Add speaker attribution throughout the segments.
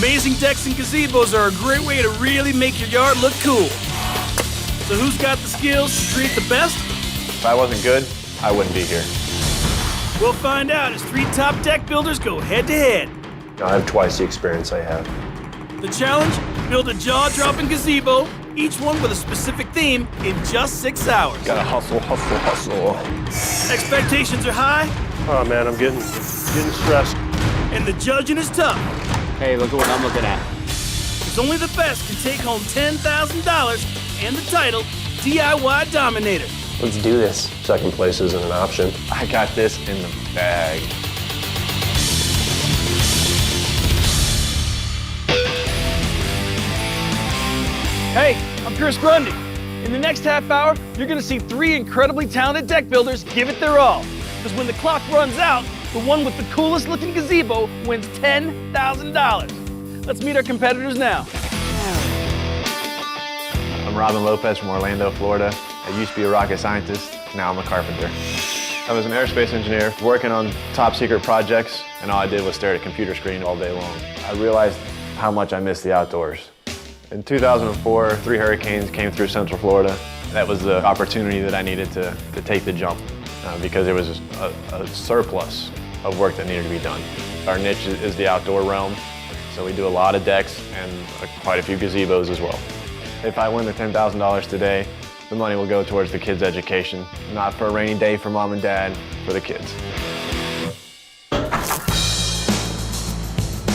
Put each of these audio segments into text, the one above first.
Speaker 1: Amazing decks and gazebos are a great way to really make your yard look cool. So who's got the skills to create the best?
Speaker 2: If I wasn't good, I wouldn't be here.
Speaker 1: We'll find out as three top deck builders go head-to-head.
Speaker 3: I have twice the experience I have.
Speaker 1: The challenge? Build a jaw-dropping gazebo, each one with a specific theme, in just 6 hours.
Speaker 3: Gotta hustle, hustle, hustle.
Speaker 1: Expectations are high.
Speaker 3: Oh man, I'm getting stressed.
Speaker 1: And the judging is tough.
Speaker 4: Hey, look at what I'm looking at.
Speaker 1: Because only the best can take home $10,000 and the title DIY Dominator.
Speaker 3: Let's do this. Second place isn't an option.
Speaker 2: I got this in the bag.
Speaker 1: Hey, I'm Chris Grundy. In the next half hour, you're gonna see three incredibly talented deck builders give it their all. Because when the clock runs out, the one with the coolest looking gazebo wins $10,000. Let's meet our competitors now.
Speaker 2: I'm Robin Lopez from Orlando, Florida. I used to be a rocket scientist, now I'm a carpenter. I was an aerospace engineer working on top secret projects, and all I did was stare at a computer screen all day long. I realized how much I missed the outdoors. In 2004, 3 hurricanes came through Central Florida. That was the opportunity that I needed to take the jump because there was a surplus of work that needed to be done. Our niche is the outdoor realm, so we do a lot of decks and quite a few gazebos as well. If I win the $10,000 today, the money will go towards the kids' education, not for a rainy day for mom and dad, for the kids.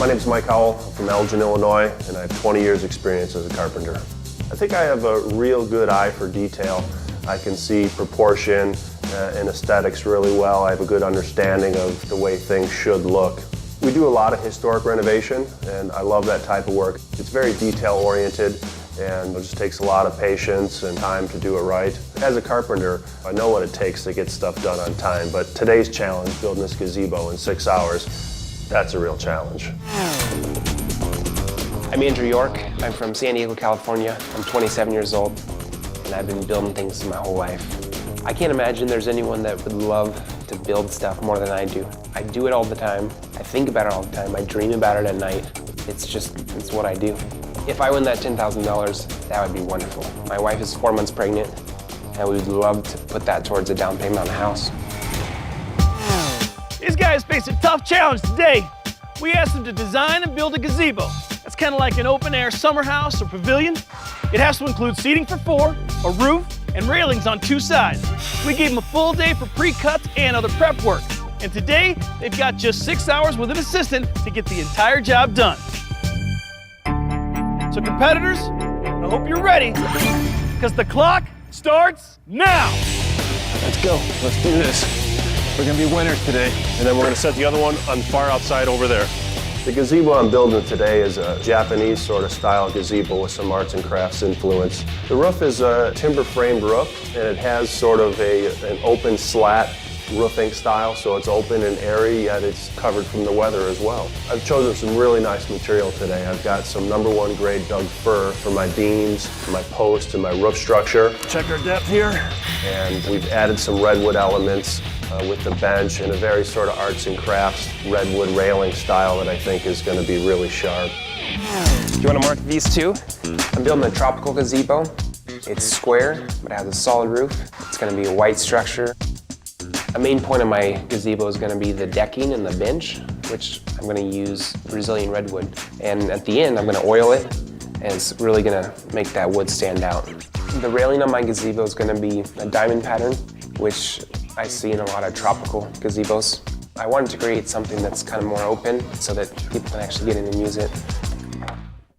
Speaker 3: My name is Mike Howell. I'm from Elgin, Illinois, and I have 20 years experience as a carpenter. I think I have a real good eye for detail. I can see proportion and aesthetics really well. I have a good understanding of the way things should look. We do a lot of historic renovation, and I love that type of work. It's very detail-oriented, and it just takes a lot of patience and time to do it right. As a carpenter, I know what it takes to get stuff done on time, but today's challenge, building this gazebo in 6 hours, that's a real challenge.
Speaker 5: I'm Andrew York. I'm from San Diego, California. I'm 27 years old, and I've been building things my whole life. I can't imagine there's anyone that would love to build stuff more than I do. I do it all the time. I think about it all the time. I dream about it at night. It's what I do. If I win that $10,000, that would be wonderful. My wife is 4 months pregnant, and we would love to put that towards a down payment on a house.
Speaker 1: These guys face a tough challenge today. We asked them to design and build a gazebo. That's kind of like an open-air summer house or pavilion. It has to include seating for 4, a roof, and railings on 2 sides. We gave them a full day for pre-cuts and other prep work. And today, they've got just 6 hours with an assistant to get the entire job done. So competitors, I hope you're ready, because the clock starts now.
Speaker 3: Let's go. Let's do this. We're gonna be winners today. And then we're gonna set the other one on far outside over there. The gazebo I'm building today is a Japanese sort of style gazebo with some arts and crafts influence. The roof is a timber framed roof, and it has sort of an open slat roofing style, so it's open and airy, yet it's covered from the weather as well. I've chosen some really nice material today. I've got some #1 grade Doug fir for my beams, my posts, and my roof structure. Check our depth here. And we've added some redwood elements with the bench and a very sort of arts and crafts redwood railing style that I think is going to be really sharp.
Speaker 5: Do you want to mark these two? I'm building a tropical gazebo. It's square, but it has a solid roof. It's going to be a white structure. A main point of my gazebo is going to be the decking and the bench, which I'm going to use Brazilian redwood. And at the end, I'm going to oil it, and it's really going to make that wood stand out. The railing on my gazebo is going to be a diamond pattern, which I see in a lot of tropical gazebos. I wanted to create something that's kind of more open so that people can actually get in and use it.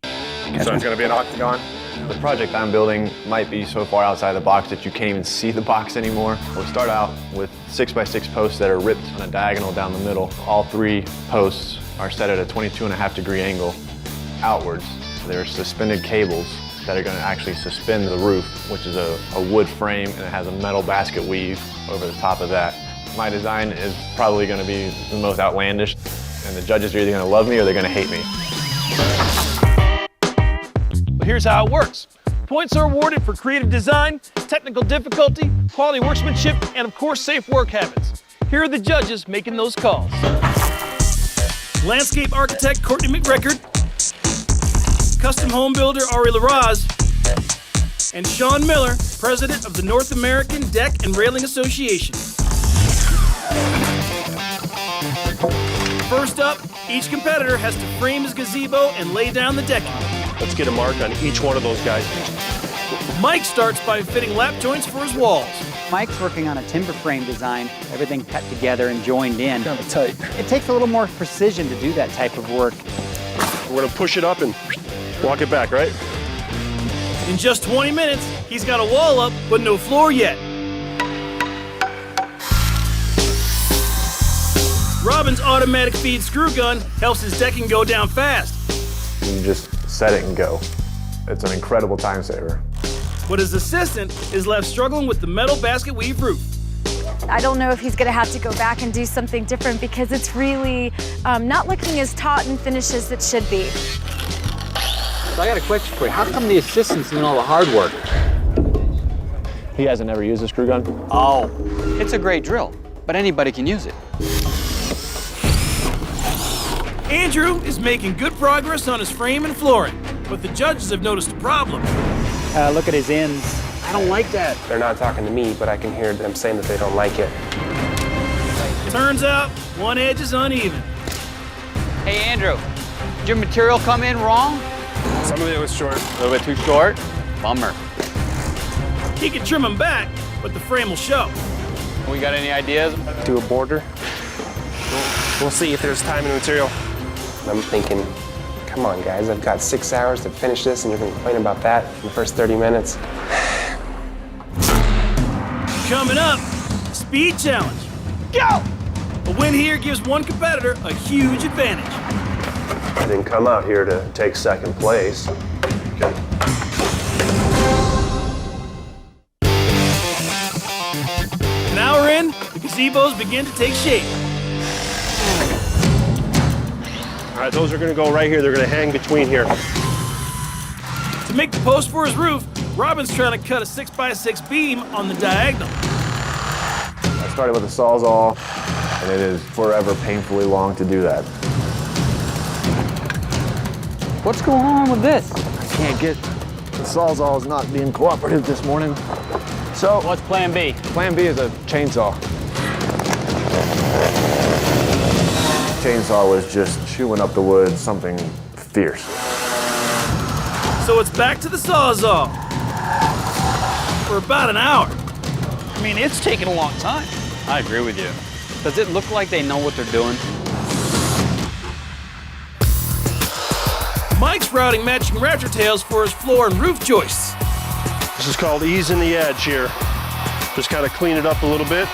Speaker 2: So it's going to be an octagon? The project I'm building might be so far outside the box that you can't even see the box anymore. We'll start out with 6x6 posts that are ripped on a diagonal down the middle. All 3 posts are set at a 22.5-degree angle outwards. So they're suspended cables that are going to actually suspend the roof, which is a wood frame, and it has a metal basket weave over the top of that. My design is probably going to be the most outlandish, and the judges are either going to love me or they're going to hate me.
Speaker 1: But here's how it works. Points are awarded for creative design, technical difficulty, quality workmanship, and of course, safe work habits. Here are the judges making those calls. Landscape architect Courtney McRecord, custom home builder Ari LaRaz, and Sean Miller, president of the North American Deck and Railing Association. First up, each competitor has to frame his gazebo and lay down the decking.
Speaker 3: Let's get a mark on each one of those guys.
Speaker 1: Mike starts by fitting lap joints for his walls.
Speaker 4: Mike's working on a timber frame design, everything cut together and joined in.
Speaker 3: Kind of tight.
Speaker 4: It takes a little more precision to do that type of work.
Speaker 3: We're gonna push it up and walk it back, right?
Speaker 1: In just 20 minutes, he's got a wall up, but no floor yet. Robin's automatic feed screw gun helps his decking go down fast.
Speaker 2: You just set it and go. It's an incredible time saver.
Speaker 1: But his assistant is left struggling with the metal basket weave roof.
Speaker 6: I don't know if he's gonna have to go back and do something different because it's really not looking as taut and finished as it should be.
Speaker 4: So I got a question for you. How come the assistant's doing all the hard work?
Speaker 2: He hasn't ever used a screw gun?
Speaker 4: Oh, it's a great drill, but anybody can use it.
Speaker 1: Andrew is making good progress on his frame and flooring, but the judges have noticed a problem.
Speaker 4: Look at his ends. I don't like that.
Speaker 5: They're not talking to me, but I can hear them saying that they don't like it.
Speaker 1: Turns out, one edge is uneven.
Speaker 4: Hey, Andrew, did your material come in wrong?
Speaker 3: Some of it was short.
Speaker 4: A little bit too short? Bummer.
Speaker 1: He can trim them back, but the frame will show.
Speaker 4: We got any ideas?
Speaker 5: Do a border.
Speaker 3: We'll see if there's time and material.
Speaker 5: I'm thinking, come on, guys, I've got 6 hours to finish this, and you're gonna complain about that in the first 30 minutes.
Speaker 1: Coming up, speed challenge. Go! A win here gives one competitor a huge advantage.
Speaker 3: I didn't come out here to take second place. Okay.
Speaker 1: An hour in, the gazebos begin to take shape.
Speaker 3: All right, those are gonna go right here. They're gonna hang between here.
Speaker 1: To make the post for his roof, Robin's trying to cut a 6x6 beam on the diagonal.
Speaker 2: I started with a Sawzall, and it is forever painfully long to do that.
Speaker 4: What's going on with this?
Speaker 2: I can't get, the Sawzall is not being cooperative this morning. So,
Speaker 4: What's plan B?
Speaker 2: plan B is a chainsaw. Chainsaw was just chewing up the wood, something fierce.
Speaker 1: So it's back to the Sawzall for about an hour.
Speaker 4: I mean, it's taking a long time. I agree with you. Does it look like they know what they're doing?
Speaker 1: Mike's routing matching rafter tails for his floor and roof joists.
Speaker 3: This is called easing the edge here. Just kind of clean it up a little bit.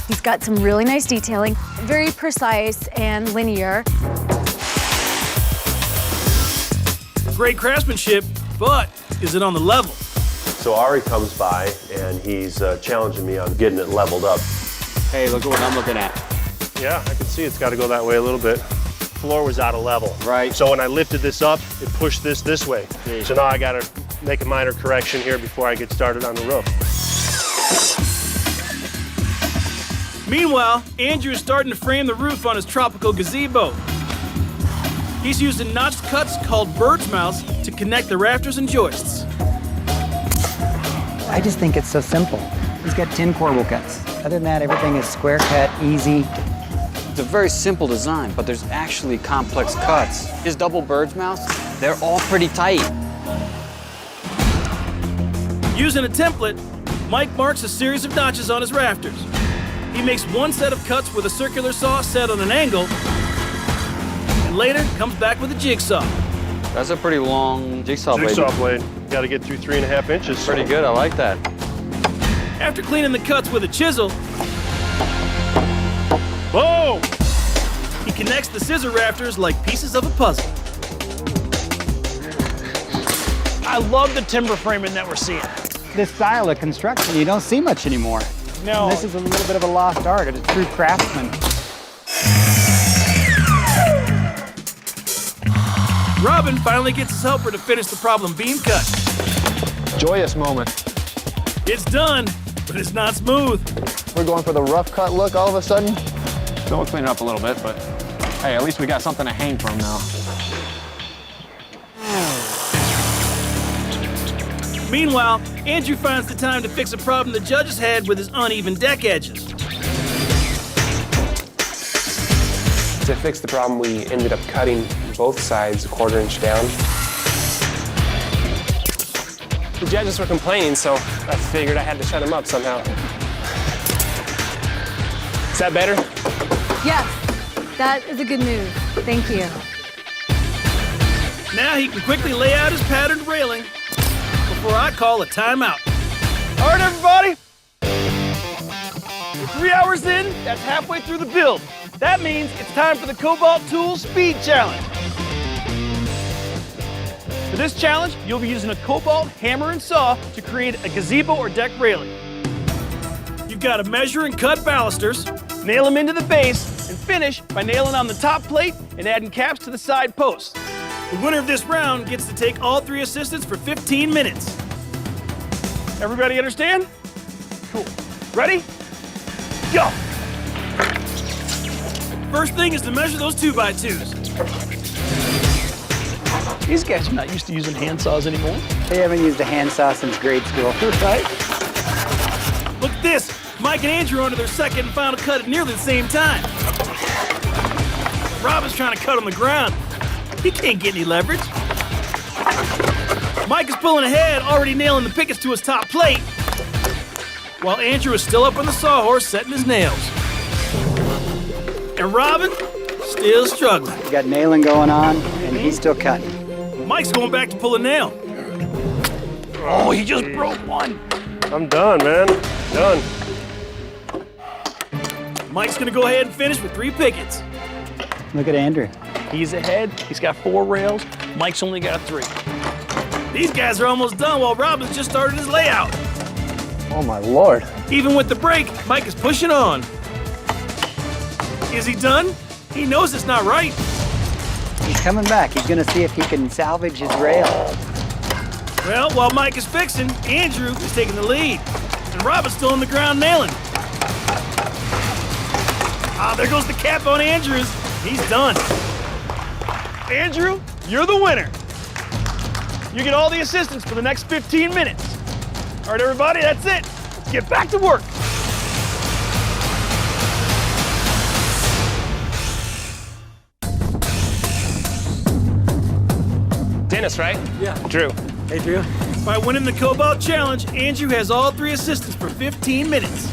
Speaker 6: He's got some really nice detailing, very precise and linear.
Speaker 1: Great craftsmanship, but is it on the level?
Speaker 3: So Ari comes by and he's challenging me on getting it leveled up.
Speaker 4: Hey, look at what I'm looking at.
Speaker 3: Yeah, I can see it's got to go that way a little bit. Floor was out of level.
Speaker 4: Right.
Speaker 3: So when I lifted this up, it pushed this way.
Speaker 4: See.
Speaker 3: So now I got to make a minor correction here before I get started on the roof.
Speaker 1: Meanwhile, Andrew is starting to frame the roof on his tropical gazebo. He's using notched cuts called bird's mouths to connect the rafters and joists.
Speaker 7: I just think it's so simple. He's got 10 corbel cuts. Other than that, everything is square cut, easy.
Speaker 4: It's a very simple design, but there's actually complex cuts. His double bird's mouths, they're all pretty tight.
Speaker 1: Using a template, Mike marks a series of notches on his rafters. He makes one set of cuts with a circular saw set on an angle, and later comes back with a jigsaw.
Speaker 4: That's a pretty long jigsaw blade.
Speaker 3: Jigsaw blade. Got to get through 3.5 inches.
Speaker 4: Pretty good, I like that.
Speaker 1: After cleaning the cuts with a chisel,
Speaker 3: Whoa!
Speaker 1: he connects the scissor rafters like pieces of a puzzle. I love the timber framing that we're seeing.
Speaker 7: This style of construction, you don't see much anymore.
Speaker 1: No.
Speaker 7: This is a little bit of a lost art. It's a true craftsman.
Speaker 1: Robin finally gets his helper to finish the problem beam cut.
Speaker 2: Joyous moment.
Speaker 1: It's done, but it's not smooth.
Speaker 2: We're going for the rough cut look all of a sudden.
Speaker 8: So we'll clean it up a little bit, but hey, at least we got something to hang from now.
Speaker 1: Meanwhile, Andrew finds the time to fix a problem the judges had with his uneven deck edges.
Speaker 5: To fix the problem, we ended up cutting both sides a 1/4 inch down. The judges were complaining, so I figured I had to shut them up somehow. Is that better?
Speaker 6: Yes, that is a good move. Thank you.
Speaker 1: Now he can quickly lay out his patterned railing before I call a timeout. All right, everybody. We're 3 hours in, that's halfway through the build. That means it's time for the Cobalt Tools Speed Challenge. For this challenge, you'll be using a Cobalt hammer and saw to create a gazebo or deck railing. You've got to measure and cut balusters, nail them into the base, and finish by nailing on the top plate and adding caps to the side posts. The winner of this round gets to take all 3 assistants for 15 minutes. Everybody understand? Cool. Ready? Go! First thing is to measure those 2x2s. These guys are not used to using hand saws anymore.
Speaker 7: They haven't used a handsaw since grade school.
Speaker 1: Right? Look at this. Mike and Andrew are onto their second and final cut at nearly the same time. Robin's trying to cut on the ground. He can't get any leverage. Mike is pulling ahead, already nailing the pickets to his top plate, while Andrew is still up on the sawhorse setting his nails. And Robin, still struggling.
Speaker 7: We got nailing going on, and he's still cutting.
Speaker 1: Mike's going back to pull a nail. Oh, he just broke one.
Speaker 3: I'm done, man. Done.
Speaker 1: Mike's gonna go ahead and finish with 3 pickets.
Speaker 7: Look at Andrew.
Speaker 1: He's ahead, he's got 4 rails. Mike's only got 3. These guys are almost done while Robin's just started his layout.
Speaker 3: Oh my Lord.
Speaker 1: Even with the break, Mike is pushing on. Is he done? He knows it's not right.
Speaker 7: He's coming back. He's gonna see if he can salvage his rail.
Speaker 1: Well, while Mike is fixing, Andrew is taking the lead. And Robin's still on the ground nailing. Ah, there goes the cap on Andrews. He's done. Andrew, you're the winner. You get all the assistants for the next 15 minutes. All right, everybody, that's it. Let's get back to work.
Speaker 5: Dennis, right?
Speaker 1: Yeah.
Speaker 5: Drew.
Speaker 1: Hey, Drew. By winning the Cobalt Challenge, Andrew has all 3 assistants for 15 minutes.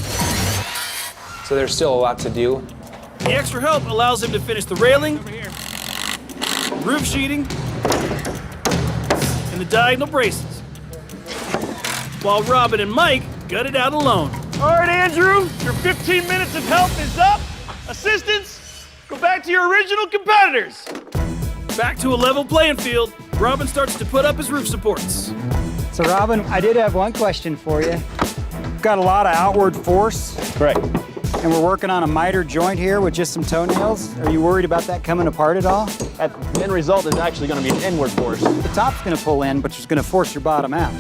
Speaker 5: So there's still a lot to do.
Speaker 1: The extra help allows him to finish the railing, roof sheeting, and the diagonal braces, while Robin and Mike gut it out alone. All right, Andrew, your 15 minutes of help is up. Assistants, go back to your original competitors. Back to a level playing field, Robin starts to put up his roof supports.
Speaker 7: So Robin, I did have one question for you. We've got a lot of outward force.
Speaker 3: Correct.
Speaker 7: And we're working on a miter joint here with just some toenails. Are you worried about that coming apart at all?
Speaker 8: The end result is actually going to be an inward force.
Speaker 7: The top's going to pull in, but it's going to force your bottom out.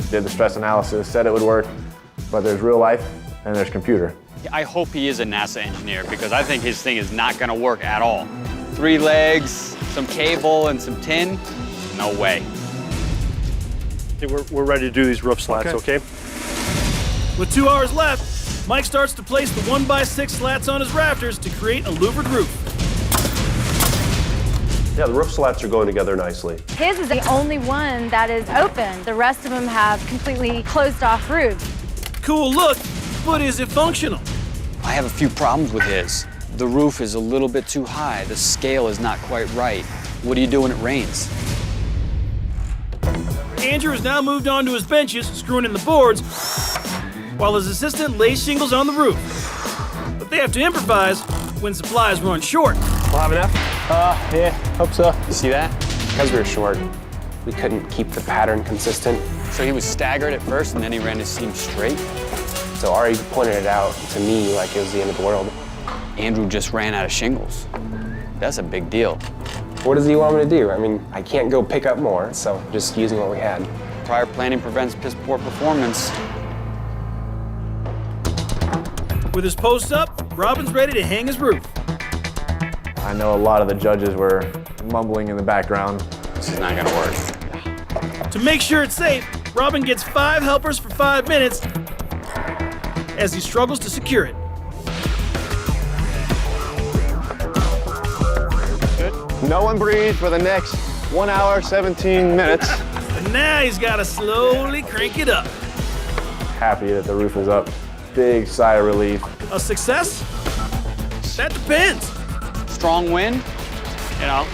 Speaker 2: Did the stress analysis, said it would work, but there's real life and there's computer.
Speaker 4: I hope he is a NASA engineer because I think his thing is not gonna work at all. 3 legs, some cable, and some tin, no way.
Speaker 3: Okay, we're ready to do these roof slats, okay?
Speaker 1: With 2 hours left, Mike starts to place the 1x6 slats on his rafters to create a louvered roof.
Speaker 3: Yeah, the roof slats are going together nicely.
Speaker 6: His is the only one that is open. The rest of them have completely closed off roofs.
Speaker 1: Cool look, but is it functional?
Speaker 4: I have a few problems with his. The roof is a little bit too high. The scale is not quite right. What do you do when it rains?
Speaker 1: Andrew has now moved on to his benches, screwing in the boards, while his assistant lays shingles on the roof. But they have to improvise when supplies run short.
Speaker 3: We'll have enough?
Speaker 8: Yeah, hope so.
Speaker 5: You see that? Because we were short, we couldn't keep the pattern consistent.
Speaker 4: So he was staggered at first and then he ran his seam straight.
Speaker 5: So Ari pointed it out to me like it was the end of the world.
Speaker 4: Andrew just ran out of shingles. That's a big deal.
Speaker 5: What does he want me to do? I mean, I can't go pick up more, so just using what we had.
Speaker 4: Prior planning prevents piss poor performance.
Speaker 1: With his posts up, Robin's ready to hang his roof.
Speaker 2: I know a lot of the judges were mumbling in the background.
Speaker 4: This is not gonna work.
Speaker 1: To make sure it's safe, Robin gets 5 helpers for 5 minutes as he struggles to secure it.
Speaker 2: No one breathe for the next 1 hour, 17 minutes.
Speaker 1: And now he's got to slowly crank it up.
Speaker 2: Happy that the roof is up. Big sigh of relief.
Speaker 1: A success? That depends.
Speaker 4: Strong wind, you know,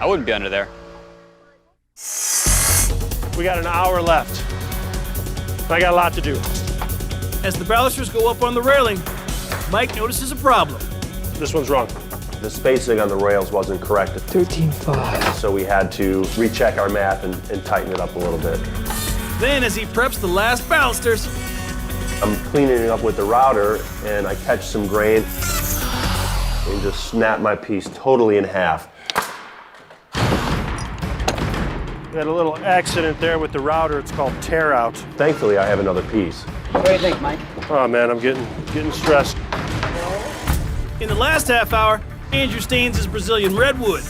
Speaker 4: I wouldn't be under there.
Speaker 3: We got an hour left. I got a lot to do.
Speaker 1: As the balusters go up on the railing, Mike notices a problem.
Speaker 3: This one's wrong. The spacing on the rails wasn't correct.
Speaker 5: 13.5.
Speaker 3: So we had to recheck our math and tighten it up a little bit.
Speaker 1: Then, as he preps the last balusters,
Speaker 3: I'm cleaning it up with the router, and I catch some grain and just snap my piece totally in half. We had a little accident there with the router. It's called tear out. Thankfully, I have another piece.
Speaker 7: What do you think, Mike?
Speaker 3: Oh man, I'm getting stressed.
Speaker 1: in the last half hour, Andrew stains his Brazilian redwood.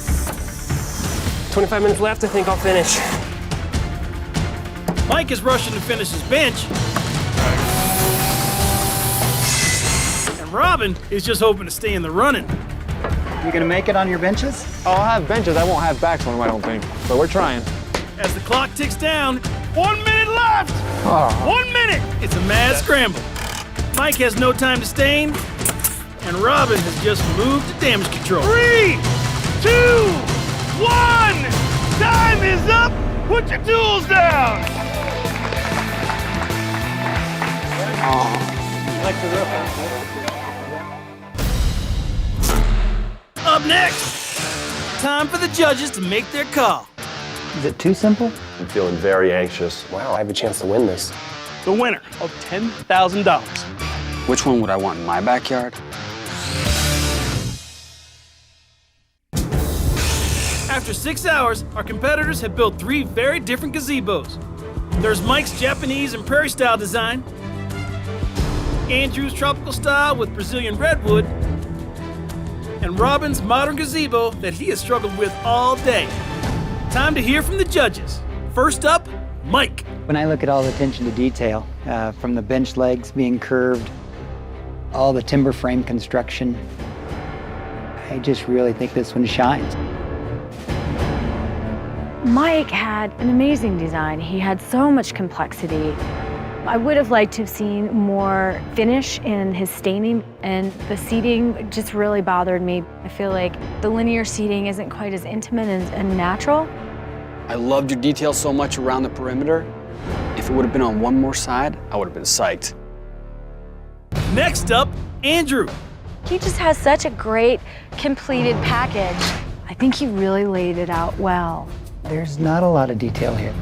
Speaker 5: 25 minutes left, I think I'll finish.
Speaker 1: Mike is rushing to finish his bench. And Robin is just hoping to stay in the running.
Speaker 7: You gonna make it on your benches?
Speaker 2: Oh, I'll have benches. I won't have backs on them, I don't think. But we're trying.
Speaker 1: As the clock ticks down, 1 minute left! 1 minute! It's a mad scramble. Mike has no time to stain, and Robin has just moved to damage control. 3, 2, 1! Time is up! Put your tools down! Up next, time for the judges to make their call.
Speaker 7: Is it too simple?
Speaker 3: I'm feeling very anxious.
Speaker 5: Wow, I have a chance to win this.
Speaker 1: The winner of $10,000.
Speaker 4: Which one would I want in my backyard?
Speaker 1: After 6 hours, our competitors have built 3 very different gazebos. There's Mike's Japanese and prairie style design, Andrew's tropical style with Brazilian redwood, and Robin's modern gazebo that he has struggled with all day. Time to hear from the judges. First up, Mike.
Speaker 7: When I look at all the attention to detail, from the bench legs being curved, all the timber frame construction, I just really think this one shines.
Speaker 6: Mike had an amazing design. He had so much complexity. I would have liked to have seen more finish in his staining, and the seating just really bothered me. I feel like the linear seating isn't quite as intimate and natural.
Speaker 4: I loved your detail so much around the perimeter. If it would have been on one more side, I would have been psyched.
Speaker 1: Next up, Andrew.
Speaker 6: He just has such a great completed package. I think he really laid it out well.
Speaker 7: There's not a lot of detail here.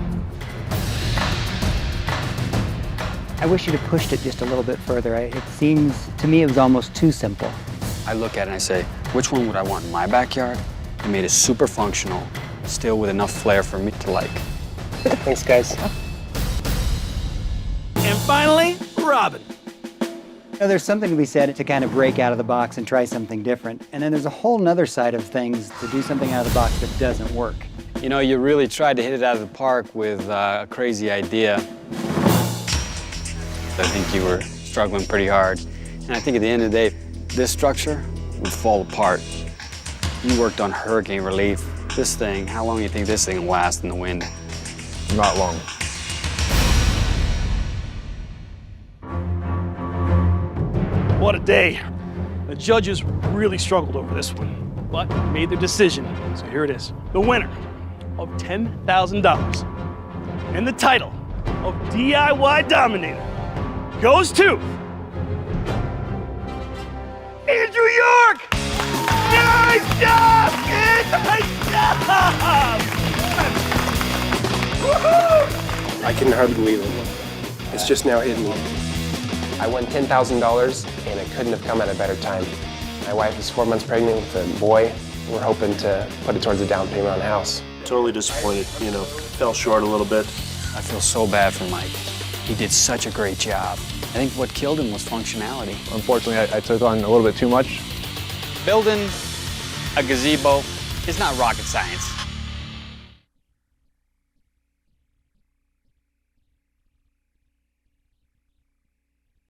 Speaker 7: I wish you'd have pushed it just a little bit further. It seems, to me, it was almost too simple.
Speaker 4: I look at it and I say, which one would I want in my backyard? I made it super functional, still with enough flair for me to like.
Speaker 5: Thanks, guys.
Speaker 1: And finally, Robin.
Speaker 7: You know, there's something to be said to kind of break out of the box and try something different. And then there's a whole nother side of things to do something out of the box that doesn't work.
Speaker 4: You know, you really tried to hit it out of the park with a crazy idea. I think you were struggling pretty hard. And I think at the end of the day, this structure would fall apart. You worked on hurricane relief. This thing, how long do you think this thing will last in the wind?
Speaker 2: Not long.
Speaker 1: What a day. The judges really struggled over this one, but made their decision. So here it is. The winner of $10,000 and the title of DIY Dominator goes to Andrew York! Nice job, kid! Nice job! Woohoo!
Speaker 5: I can hardly believe it. It's just now hitting me. I won $10,000, and it couldn't have come at a better time. My wife is 4 months pregnant with a boy. We're hoping to put it towards a down payment on a house.
Speaker 3: Totally disappointed, you know, fell short a little bit.
Speaker 4: I feel so bad for Mike. He did such a great job. I think what killed him was functionality.
Speaker 2: Unfortunately, I took on a little bit too much.
Speaker 4: Building a gazebo is not rocket science.